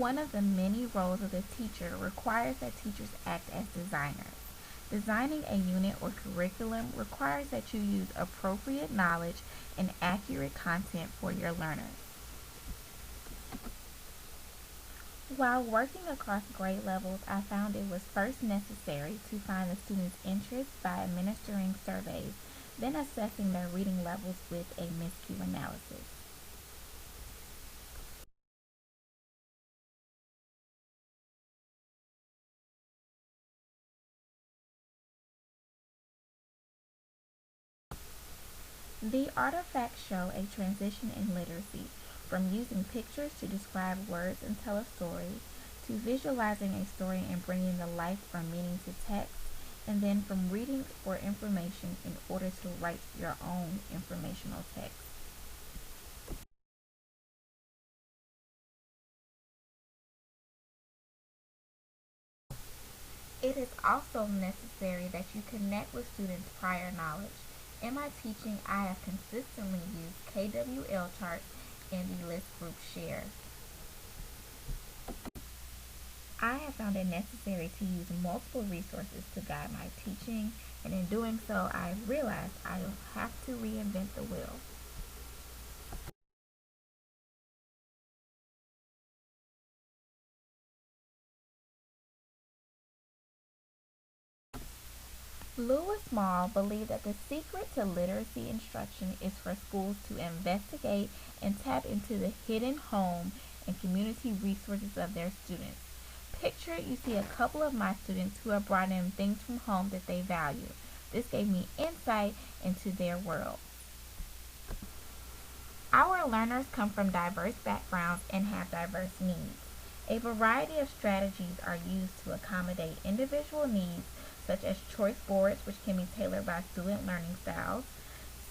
One of the many roles of the teacher requires that teachers act as designers. Designing a unit or curriculum requires that you use appropriate knowledge and accurate content for your learners. While working across grade levels, I found it was first necessary to find the students' interests by administering surveys, then assessing their reading levels with a MISCU analysis. The artifacts show a transition in literacy from using pictures to describe words and tell a story, to visualizing a story and bringing the life or meaning to text, and then from reading for information in order to write your own informational text. It is also necessary that you connect with students' prior knowledge. In my teaching, I have consistently used KWL charts and the list group share. I have found it necessary to use multiple resources to guide my teaching, and in doing so, I realized I will have to reinvent the wheel. Lewis Small believed that the secret to literacy instruction is for schools to investigate and tap into the hidden home and community resources of their students. Picture you see a couple of my students who have brought in things from home that they value. This gave me insight into their world. Our learners come from diverse backgrounds and have diverse needs. A variety of strategies are used to accommodate individual needs, such as choice boards, which can be tailored by student learning styles,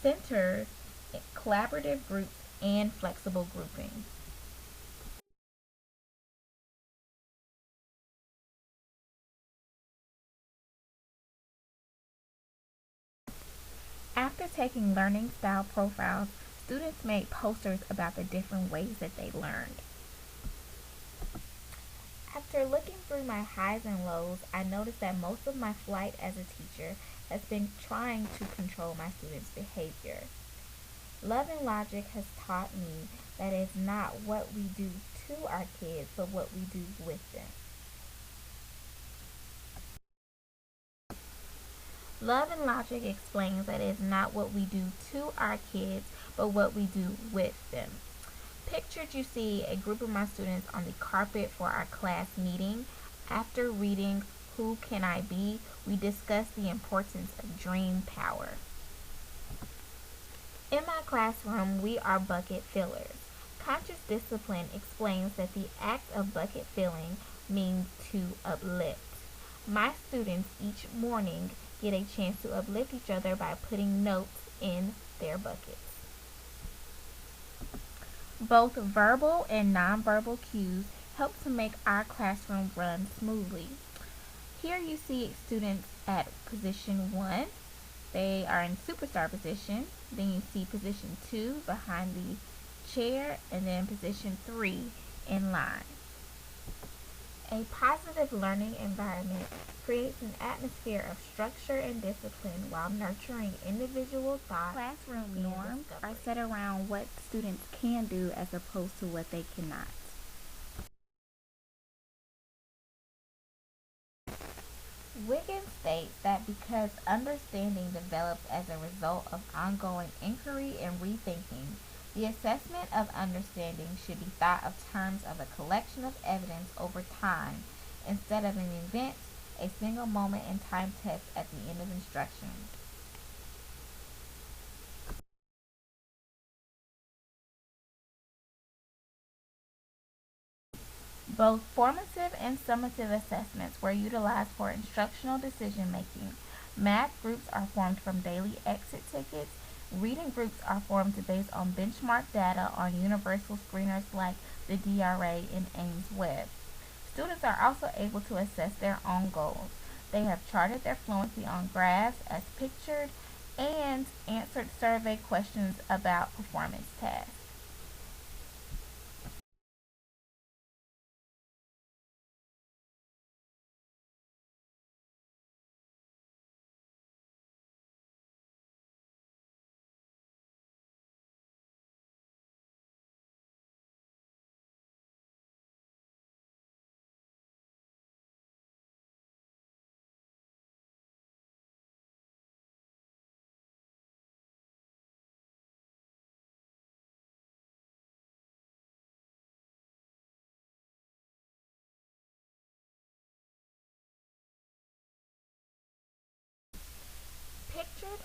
centers, collaborative groups, and flexible grouping. After taking learning style profiles, students made posters about the different ways that they learned. After looking through my highs and lows, I noticed that most of my flight as a teacher has been trying to control my students' behavior. Love and logic has taught me that it's not what we do to our kids, but what we do with them. Love and logic explains that it's not what we do to our kids, but what we do with them. Pictured, you see a group of my students on the carpet for our class meeting. After reading Who Can I Be, we discussed the importance of dream power. In my classroom, we are bucket fillers. Conscious discipline explains that the act of bucket filling means to uplift. My students each morning get a chance to uplift each other by putting notes in their buckets. Both verbal and nonverbal cues help to make our classroom run smoothly. Here you see students at position 1. They are in superstar position. Then you see position 2 behind the chair, and then position 3 in line. A positive learning environment creates an atmosphere of structure and discipline while nurturing individual thought. Classroom norms are set around what students can do as opposed to what they cannot. Wiggins states that because understanding develops as a result of ongoing inquiry and rethinking, the assessment of understanding should be thought of terms of a collection of evidence over time instead of an event, a single moment in time test at the end of instruction. Both formative and summative assessments were utilized for instructional decision making. Math groups are formed from daily exit tickets. Reading groups are formed based on benchmark data on universal screeners like the DRA and Ames Web. Students are also able to assess their own goals. They have charted their fluency on graphs as pictured and answered survey questions about performance tasks.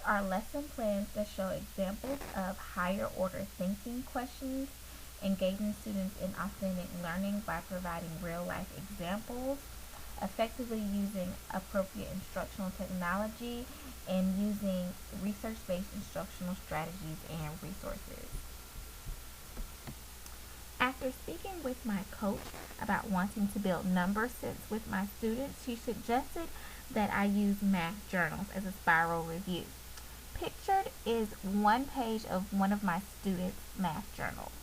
are lesson plans that show examples of higher order thinking questions, engaging students in authentic learning by providing real life examples, effectively using appropriate instructional technology, and using research-based instructional strategies and resources. After speaking with my coach about wanting to build number sense with my students, she suggested that I use math journals as a spiral review. Pictured is one page of one of my students' math journals.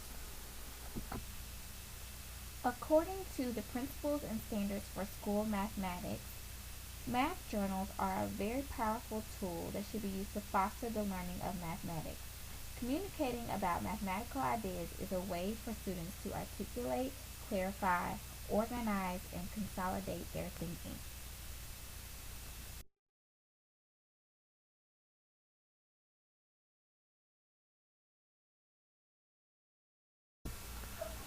According to the Principles and Standards for School Mathematics, math journals are a very powerful tool that should be used to foster the learning of mathematics. Communicating about mathematical ideas is a way for students to articulate, clarify, organize, and consolidate their thinking.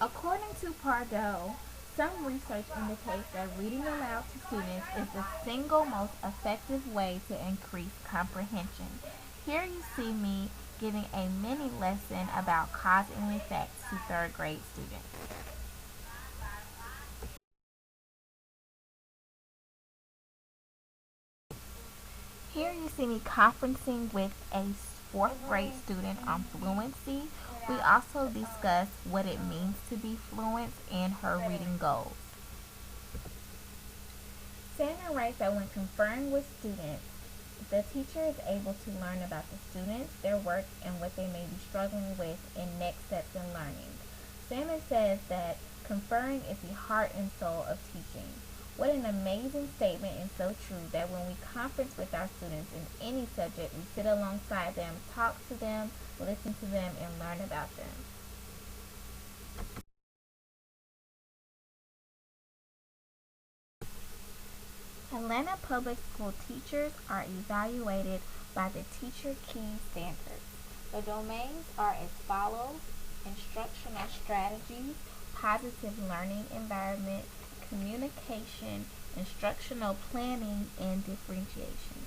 According to Pardo, some research indicates that reading aloud to students is the single most effective way to increase comprehension. Here you see me giving a mini lesson about cause and effect to third grade students. Here you see me conferencing with a fourth grade student on fluency. We also discuss what it means to be fluent and her reading goals. Sandra writes that when conferring with students, the teacher is able to learn about the students, their work, and what they may be struggling with in next steps in learning. Sandra says that conferring is the heart and soul of teaching. What an amazing statement, and so true, that when we conference with our students in any subject, we sit alongside them, talk to them, listen to them, and learn about them. Atlanta Public School teachers are evaluated by the Teacher Key Standards. The domains are as follows: instructional strategies, positive learning environment, communication, instructional planning, and differentiation.